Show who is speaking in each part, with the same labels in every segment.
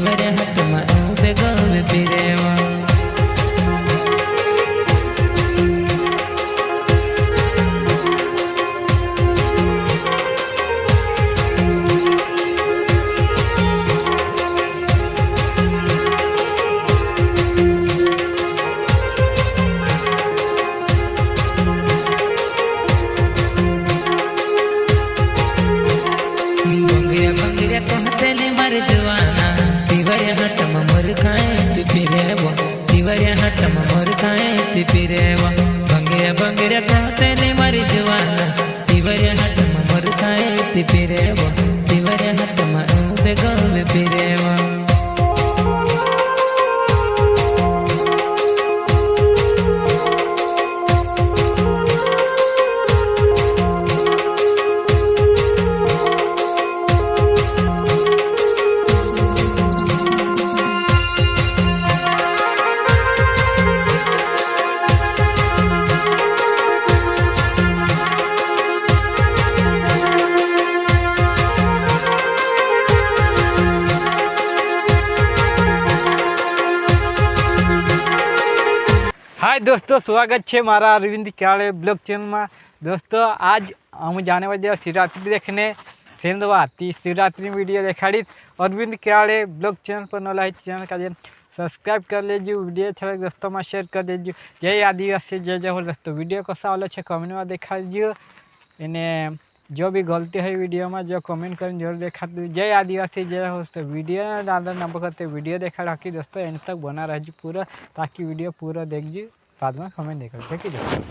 Speaker 1: तिवरे हाथ में उबे गवे फिरेवा तिवरे हाथ में मोर खाए ती फिरेवा तिवरे हाथ में मोर खाए ती फिरेवा भंगे भंगे कहते ने मारी जवाना तिवरे हाथ में मोर खाए ती फिरेवा तिवरे हाथ में उबे गवे फिरेवा
Speaker 2: हाय दोस्तों, स्वागत है मारा अरविंद क्याड़े ब्लॉग चैनल में। दोस्तों आज हम जाने वाले शिवरात्रि देखने सेंधवा ती शिवरात्रि वीडियो देखाड़ी अरविंद क्याड़े ब्लॉग चैनल पर नला है चैनल का सब्सक्राइब कर लीजिए। वीडियो अच्छा लगे दोस्तों में शेयर कर दीजिए। जय आदिवासी जय जय हो दोस्तों। वीडियो को साल अच्छा कमेंट में देखा दीजिए। इन्हें जो भी गलती है वीडियो में जो कमेंट करें जरूर देखा दीजिए। जय आदिवासी जय हो दोस्तों। वीडियो ज़्यादा ना करते वीडियो देखा रखी दोस्तों एंड तक बना रही पूरा, ताकि वीडियो पूरा देखिए बाद में कमेंट देखा देखिए दोस्तों।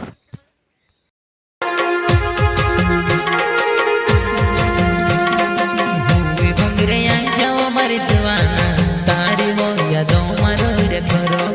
Speaker 1: भंगरे जाओ मर जवाना तारी वो यादों मरोड़ करो